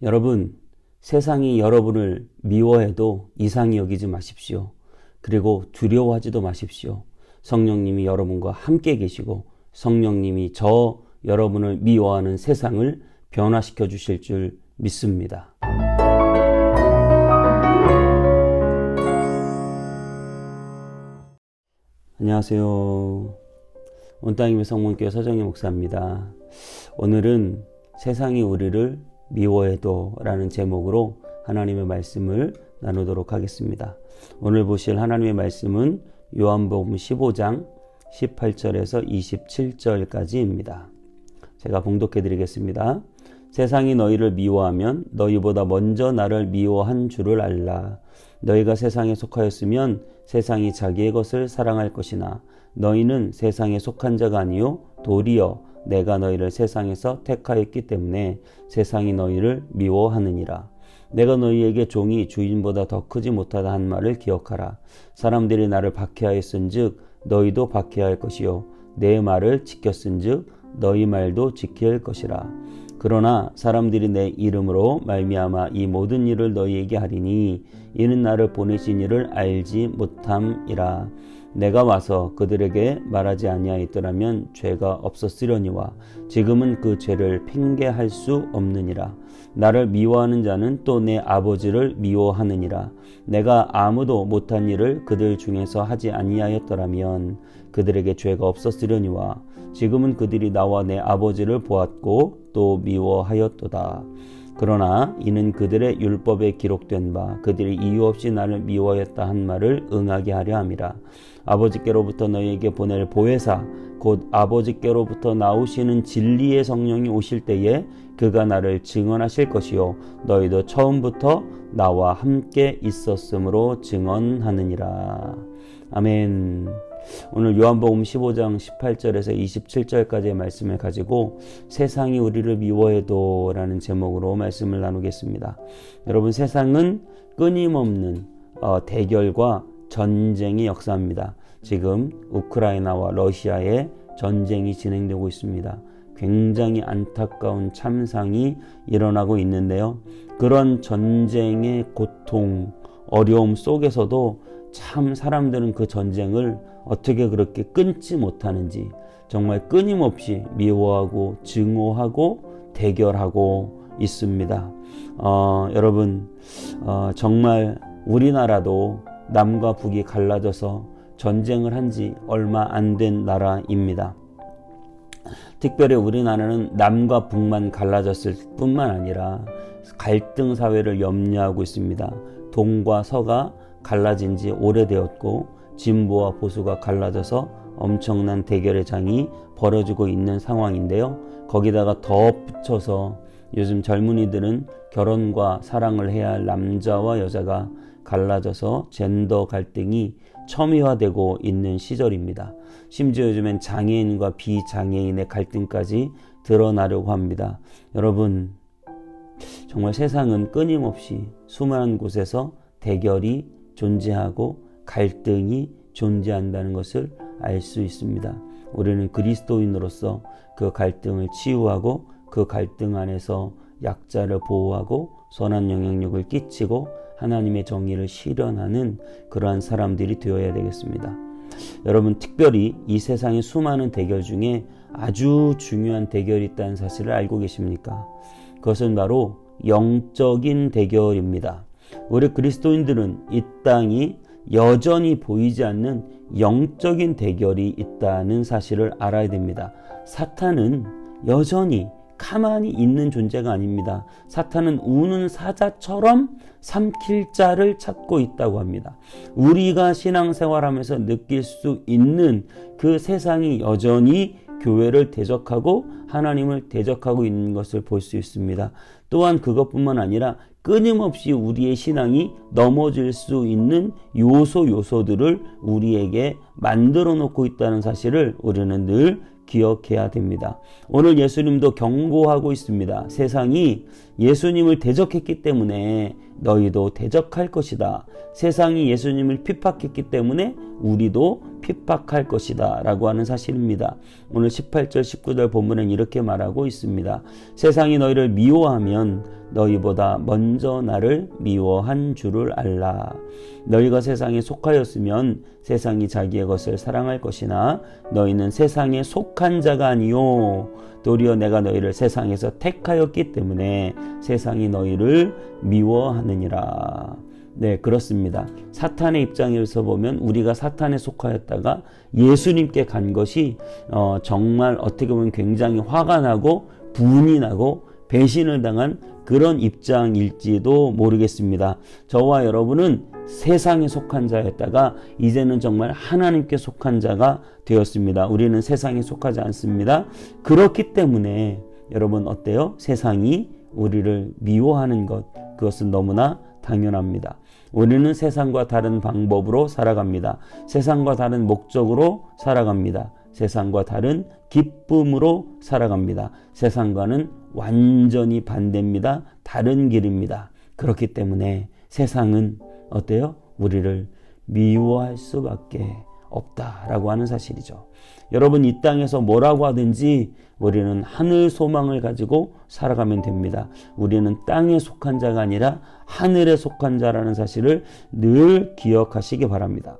여러분, 세상이 여러분을 미워해도 이상히 여기지 마십시오. 그리고 두려워하지도 마십시오. 성령님이 여러분과 함께 계시고 성령님이 여러분을 미워하는 세상을 변화시켜 주실 줄 믿습니다. 안녕하세요. 온땅님의 성문교회 서정희 목사입니다. 오늘은 세상이 우리를 미워해도 라는 제목으로 하나님의 말씀을 나누도록 하겠습니다. 오늘 보실 하나님의 말씀은 요한복음 15장 18절에서 27절까지입니다. 제가 봉독해 드리겠습니다. 세상이 너희를 미워하면 너희보다 먼저 나를 미워한 줄을 알라. 너희가 세상에 속하였으면 세상이 자기의 것을 사랑할 것이나 너희는 세상에 속한 자가 아니요 도리어 내가 너희를 세상에서 택하였기 때문에 세상이 너희를 미워하느니라. 내가 너희에게 종이 주인보다 더 크지 못하다 한 말을 기억하라. 사람들이 나를 박해하였은즉 너희도 박해할 것이요 내 말을 지켰은즉 너희 말도 지킬 것이라. 그러나 사람들이 내 이름으로 말미암아 이 모든 일을 너희에게 하리니 이는 나를 보내신 이를 알지 못함이라. 내가 와서 그들에게 말하지 아니하였더라면 죄가 없었으려니와 지금은 그 죄를 핑계할 수 없느니라. 나를 미워하는 자는 또 내 아버지를 미워하느니라. 내가 아무도 못한 일을 그들 중에서 하지 아니하였더라면 그들에게 죄가 없었으려니와 지금은 그들이 나와 내 아버지를 보았고 또 미워하였도다. 그러나 이는 그들의 율법에 기록된 바 그들이 이유 없이 나를 미워하였다 한 말을 응하게 하려 함이라. 아버지께로부터 너희에게 보낼 보혜사 곧 아버지께로부터 나오시는 진리의 성령이 오실 때에 그가 나를 증언하실 것이요 너희도 처음부터 나와 함께 있었으므로 증언하느니라. 아멘. 오늘 요한복음 15장 18절에서 27절까지의 말씀을 가지고 세상이 우리를 미워해도 라는 제목으로 말씀을 나누겠습니다. 여러분, 세상은 끊임없는 대결과 전쟁의 역사입니다. 지금 우크라이나와 러시아의 전쟁이 진행되고 있습니다. 굉장히 안타까운 참상이 일어나고 있는데요. 그런 전쟁의 고통, 어려움 속에서도 참 사람들은 그 전쟁을 어떻게 그렇게 끊지 못하는지 정말 끊임없이 미워하고 증오하고 대결하고 있습니다. 여러분, 정말 우리나라도 남과 북이 갈라져서 전쟁을 한 지 얼마 안 된 나라입니다. 특별히 우리나라는 남과 북만 갈라졌을 뿐만 아니라 갈등 사회를 염려하고 있습니다. 동과 서가 갈라진 지 오래되었고 진보와 보수가 갈라져서 엄청난 대결의 장이 벌어지고 있는 상황인데요. 거기다가 덧붙여서 요즘 젊은이들은 결혼과 사랑을 해야 할 남자와 여자가 갈라져서 젠더 갈등이 첨예화되고 있는 시절입니다. 심지어 요즘엔 장애인과 비장애인의 갈등까지 드러나려고 합니다. 여러분, 정말 세상은 끊임없이 수많은 곳에서 대결이 존재하고 갈등이 존재한다는 것을 알 수 있습니다. 우리는 그리스도인으로서 그 갈등을 치유하고 그 갈등 안에서 약자를 보호하고 선한 영향력을 끼치고 하나님의 정의를 실현하는 그러한 사람들이 되어야 되겠습니다. 여러분, 특별히 이 세상의 수많은 대결 중에 아주 중요한 대결이 있다는 사실을 알고 계십니까? 그것은 바로 영적인 대결입니다. 우리 그리스도인들은 이 땅이 여전히 보이지 않는 영적인 대결이 있다는 사실을 알아야 됩니다. 사탄은 여전히 가만히 있는 존재가 아닙니다. 사탄은 우는 사자처럼 삼킬 자를 찾고 있다고 합니다. 우리가 신앙생활하면서 느낄 수 있는 그 세상이 여전히 교회를 대적하고 하나님을 대적하고 있는 것을 볼 수 있습니다. 또한 그것뿐만 아니라 끊임없이 우리의 신앙이 넘어질 수 있는 요소들을 우리에게 만들어 놓고 있다는 사실을 우리는 늘 기억해야 됩니다. 오늘 예수님도 경고하고 있습니다. 세상이 예수님을 대적했기 때문에 너희도 대적할 것이다. 세상이 예수님을 핍박했기 때문에 우리도 핍박할 것이다 라고 하는 사실입니다. 오늘 18절 19절 본문은 이렇게 말하고 있습니다. 세상이 너희를 미워하면 너희보다 먼저 나를 미워한 줄을 알라. 너희가 세상에 속하였으면 세상이 자기의 것을 사랑할 것이나 너희는 세상에 속한 자가 아니요 도리어 내가 너희를 세상에서 택하였기 때문에 세상이 너희를 미워하느니라. 네, 그렇습니다. 사탄의 입장에서 보면 우리가 사탄에 속하였다가 예수님께 간 것이 정말 어떻게 보면 굉장히 화가 나고 분이 나고 배신을 당한 그런 입장일지도 모르겠습니다. 저와 여러분은 세상에 속한 자였다가 이제는 정말 하나님께 속한 자가 되었습니다. 우리는 세상에 속하지 않습니다. 그렇기 때문에 여러분 어때요? 세상이 우리를 미워하는 것, 그것은 너무나 당연합니다. 우리는 세상과 다른 방법으로 살아갑니다. 세상과 다른 목적으로 살아갑니다. 세상과 다른 기쁨으로 살아갑니다. 세상과는 완전히 반대입니다. 다른 길입니다. 그렇기 때문에 세상은 어때요? 우리를 미워할 수밖에 없다라고 하는 사실이죠. 여러분, 이 땅에서 뭐라고 하든지 우리는 하늘 소망을 가지고 살아가면 됩니다. 우리는 땅에 속한 자가 아니라 하늘에 속한 자라는 사실을 늘 기억하시기 바랍니다.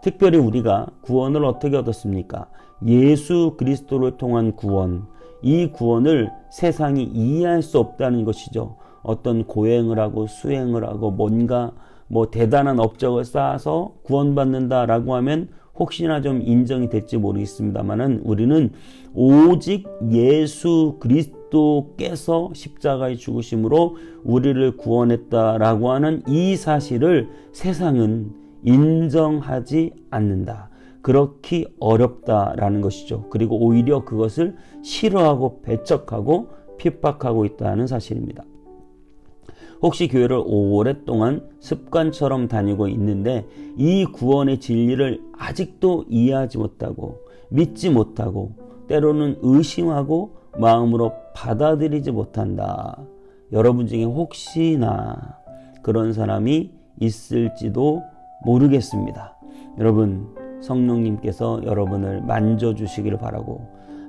특별히 우리가 구원을 어떻게 얻었습니까? 예수 그리스도를 통한 구원, 이 구원을 세상이 이해할 수 없다는 것이죠. 어떤 고행을 하고 수행을 하고 뭔가 대단한 업적을 쌓아서 구원받는다라고 하면 혹시나 좀 인정이 될지 모르겠습니다만은 우리는 오직 예수 그리스도께서 십자가의 죽으심으로 우리를 구원했다라고 하는 이 사실을 세상은 인정하지 않는다. 그렇게 어렵다라는 것이죠. 그리고 오히려 그것을 싫어하고 배척하고 핍박하고 있다는 사실입니다. 혹시 교회를 오랫동안 습관처럼 다니고 있는데 이 구원의 진리를 아직도 이해하지 못하고 믿지 못하고 때로는 의심하고 마음으로 받아들이지 못한다. 여러분 중에 혹시나 그런 사람이 있을지도 모르겠습니다. 여러분, 성령님께서 여러분을 만져주시기를 바라고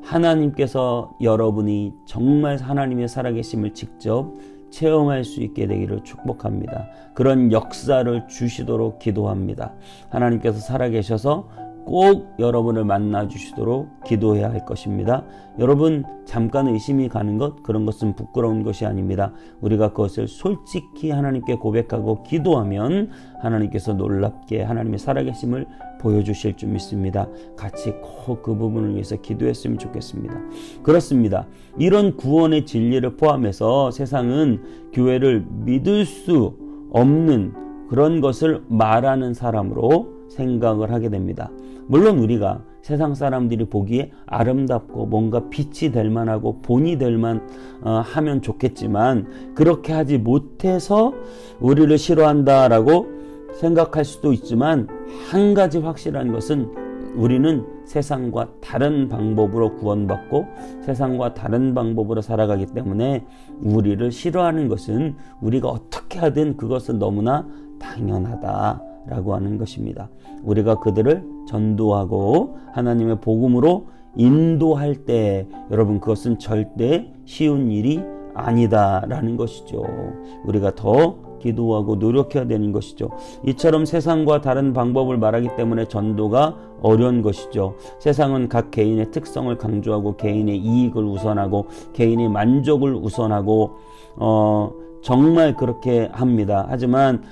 하나님께서 여러분이 정말 하나님의 살아계심을 직접 체험할 수 있게 되기를 축복합니다. 그런 역사를 주시도록 기도합니다. 하나님께서 살아계셔서 꼭 여러분을 만나 주시도록 기도해야 할 것입니다. 여러분, 잠깐 의심이 가는 것, 그런 것은 부끄러운 것이 아닙니다. 우리가 그것을 솔직히 하나님께 고백하고 기도하면 하나님께서 놀랍게 하나님의 살아계심을 보여주실 줄 믿습니다. 같이 꼭 그 부분을 위해서 기도했으면 좋겠습니다. 그렇습니다. 이런 구원의 진리를 포함해서 세상은 교회를 믿을 수 없는 그런 것을 말하는 사람으로 생각을 하게 됩니다. 물론 우리가 세상 사람들이 보기에 아름답고 뭔가 빛이 될 만하고 본이 될 하면 좋겠지만 그렇게 하지 못해서 우리를 싫어한다라고 생각할 수도 있지만 한 가지 확실한 것은 우리는 세상과 다른 방법으로 구원받고 세상과 다른 방법으로 살아가기 때문에 우리를 싫어하는 것은 우리가 어떻게 하든 그것은 너무나 당연하다라고 하는 것입니다. 우리가 그들을 전도하고 하나님의 복음으로 인도할 때 여러분 그것은 절대 쉬운 일이 아니다라는 것이죠. 우리가 더 기도하고 노력해야 되는 것이죠. 이처럼 세상과 다른 방법을 말하기 때문에 전도가 어려운 것이죠. 세상은 각 개인의 특성을 강조하고 개인의 이익을 우선하고 개인의 만족을 우선하고 정말 그렇게 합니다. 하지만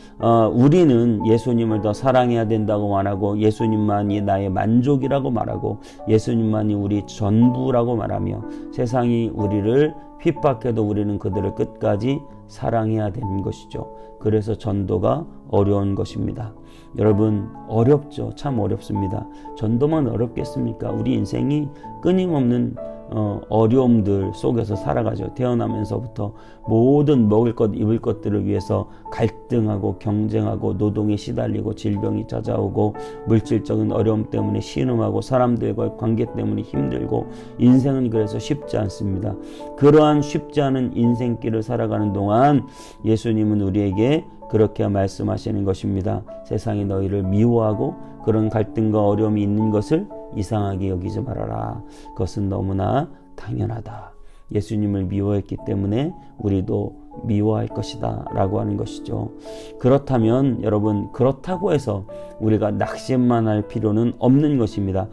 우리는 예수님을 더 사랑해야 된다고 말하고 예수님만이 나의 만족이라고 말하고 예수님만이 우리 전부라고 말하며 세상이 우리를 핍박해도 우리는 그들을 끝까지 사랑해야 되는 것이죠. 그래서 전도가 어려운 것입니다. 여러분, 어렵죠. 참 어렵습니다. 전도만 어렵겠습니까? 우리 인생이 끊임없는 어려움들 속에서 살아가죠. 태어나면서부터 모든 먹을 것, 입을 것들을 위해서 갈등하고 경쟁하고 노동에 시달리고 질병이 찾아오고 물질적인 어려움 때문에 신음하고 사람들과의 관계 때문에 힘들고 인생은 그래서 쉽지 않습니다. 그러한 쉽지 않은 인생길을 살아가는 동안 예수님은 우리에게 그렇게 말씀하시는 것입니다. 세상이 너희를 미워하고 그런 갈등과 어려움이 있는 것을 이상하게 여기지 말아라. 그것은 너무나 당연하다. 예수님을 미워했기 때문에 우리도 미워할 것이다 라고 하는 것이죠. 그렇다면 여러분, 그렇다고 해서 우리가 낙심만 할 필요는 없는 것입니다.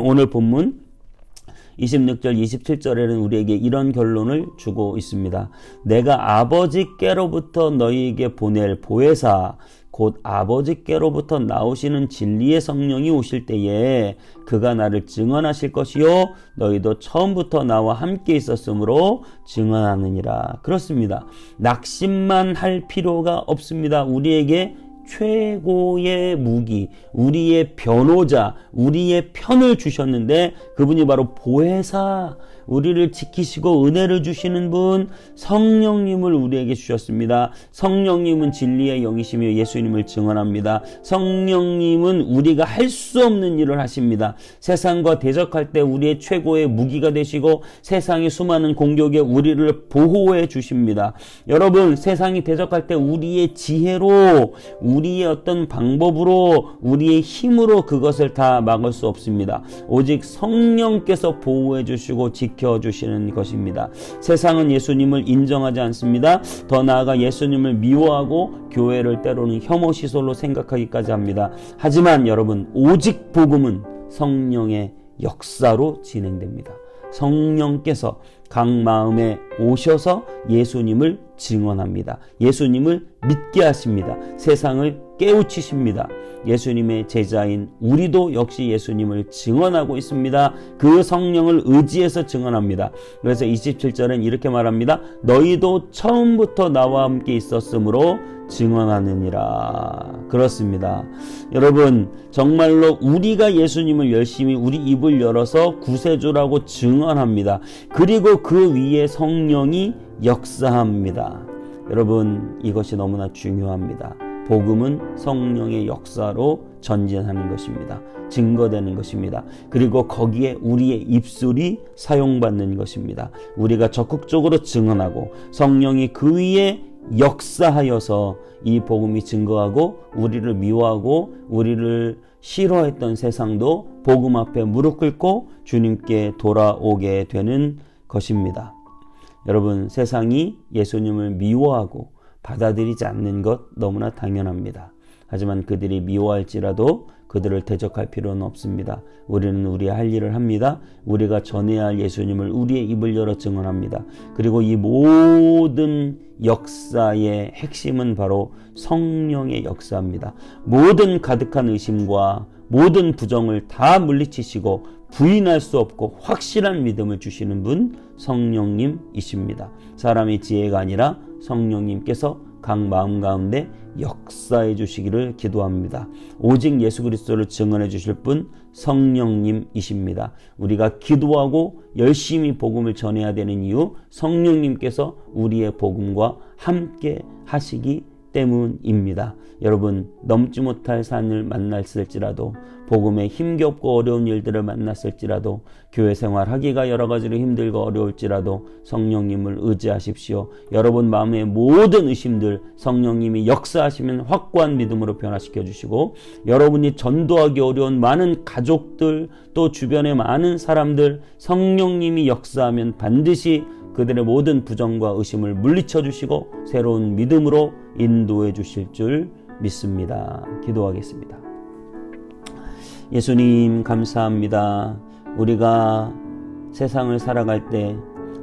오늘 본문 26절 27절에는 우리에게 이런 결론을 주고 있습니다. 내가 아버지께로부터 너희에게 보낼 보혜사 곧 아버지께로부터 나오시는 진리의 성령이 오실 때에 그가 나를 증언하실 것이요 너희도 처음부터 나와 함께 있었으므로 증언하느니라. 그렇습니다. 낙심만 할 필요가 없습니다. 우리에게 최고의 무기, 우리의 변호자, 우리의 편을 주셨는데 그분이 바로 보혜사, 우리를 지키시고 은혜를 주시는 분 성령님을 우리에게 주셨습니다. 성령님은 진리의 영이시며 예수님을 증언합니다. 성령님은 우리가 할 수 없는 일을 하십니다. 세상과 대적할 때 우리의 최고의 무기가 되시고 세상의 수많은 공격에 우리를 보호해 주십니다. 여러분, 세상이 대적할 때 우리의 지혜로, 우리의 어떤 방법으로, 우리의 힘으로 그것을 다 막을 수 없습니다. 오직 성령께서 보호해 주시고 지켜주시는 것입니다. 세상은 예수님을 인정하지 않습니다. 더 나아가 예수님을 미워하고 교회를 때로는 혐오 시설로 생각하기까지 합니다. 하지만 여러분, 오직 복음은 성령의 역사로 진행됩니다. 성령께서 각 마음에 오셔서 예수님을 증언합니다. 예수님을 믿게 하십니다. 세상을 깨우치십니다. 예수님의 제자인 우리도 역시 예수님을 증언하고 있습니다. 그 성령을 의지해서 증언합니다. 그래서 27절은 이렇게 말합니다. 너희도 처음부터 나와 함께 있었으므로 증언하느니라. 그렇습니다. 여러분, 정말로 우리가 예수님을 열심히 우리 입을 열어서 구세주라고 증언합니다. 그리고 그 위에 성령이 역사합니다. 여러분, 이것이 너무나 중요합니다. 복음은 성령의 역사로 전진하는 것입니다. 증거되는 것입니다. 그리고 거기에 우리의 입술이 사용받는 것입니다. 우리가 적극적으로 증언하고 성령이 그 위에 역사하여서 이 복음이 증거하고 우리를 미워하고 우리를 싫어했던 세상도 복음 앞에 무릎 꿇고 주님께 돌아오게 되는 것입니다. 여러분, 세상이 예수님을 미워하고 받아들이지 않는 것 너무나 당연합니다. 하지만 그들이 미워할지라도 그들을 대적할 필요는 없습니다. 우리는 우리의 할 일을 합니다. 우리가 전해야 할 예수님을 우리의 입을 열어 증언합니다. 그리고 이 모든 역사의 핵심은 바로 성령의 역사입니다. 모든 가득한 의심과 모든 부정을 다 물리치시고 부인할 수 없고 확실한 믿음을 주시는 분 성령님이십니다. 사람의 지혜가 아니라 성령님께서 각 마음 가운데 역사해 주시기를 기도합니다. 오직 예수 그리스도를 증언해 주실 분 성령님이십니다. 우리가 기도하고 열심히 복음을 전해야 되는 이유, 성령님께서 우리의 복음과 함께 하시기 때문입니다. 여러분, 넘지 못할 산을 만났을지라도, 복음에 힘겹고 어려운 일들을 만났을지라도, 교회 생활하기가 여러 가지로 힘들고 어려울지라도 성령님을 의지하십시오. 여러분 마음의 모든 의심들 성령님이 역사하시면 확고한 믿음으로 변화시켜 주시고, 여러분이 전도하기 어려운 많은 가족들, 또 주변의 많은 사람들 성령님이 역사하면 반드시 그들의 모든 부정과 의심을 물리쳐 주시고 새로운 믿음으로 인도해 주실 줄 믿습니다. 기도하겠습니다. 예수님, 감사합니다. 우리가 세상을 살아갈 때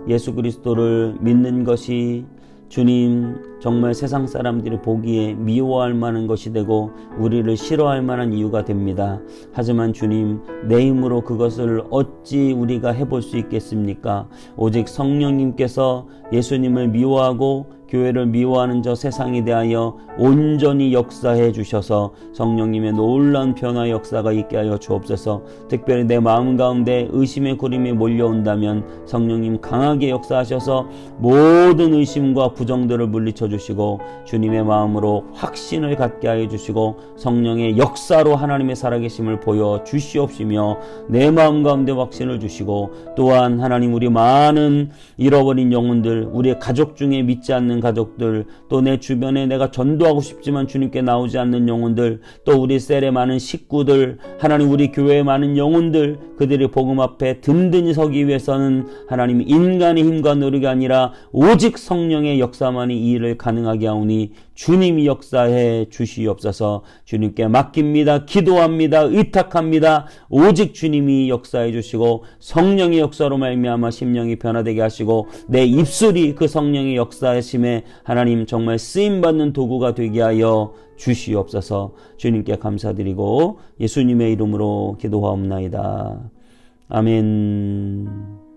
예수 그리스도를 믿는 것이 주님 정말 세상 사람들이 보기에 미워할 만한 것이 되고 우리를 싫어할 만한 이유가 됩니다. 하지만 주님, 내 힘으로 그것을 어찌 우리가 해볼 수 있겠습니까? 오직 성령님께서 예수님을 미워하고 교회를 미워하는 저 세상에 대하여 온전히 역사해 주셔서 성령님의 놀라운 변화 역사가 있게 하여 주옵소서. 특별히 내 마음 가운데 의심의 구름이 몰려온다면 성령님 강하게 역사하셔서 모든 의심과 부정들을 물리쳐 주시고 주님의 마음으로 확신을 갖게 하여 주시고 성령의 역사로 하나님의 살아계심을 보여 주시옵시며 내 마음 가운데 확신을 주시고 또한 하나님 우리 많은 잃어버린 영혼들, 우리의 가족 중에 믿지 않는 가족들, 또 내 주변에 내가 전도하고 싶지만 주님께 나오지 않는 영혼들, 또 우리 셀의 많은 식구들, 하나님 우리 교회의 많은 영혼들, 그들이 복음 앞에 든든히 서기 위해서는 하나님 인간의 힘과 노력이 아니라 오직 성령의 역사만이 이 일을 가능하게 하오니 주님이 역사해 주시옵소서. 주님께 맡깁니다. 기도합니다. 의탁합니다. 오직 주님이 역사해 주시고 성령의 역사로 말미암아 심령이 변화되게 하시고 내 입술이 그 성령의 역사하심에 하나님 정말 쓰임받는 도구가 되게 하여 주시옵소서. 주님께 감사드리고 예수님의 이름으로 기도하옵나이다. 아멘.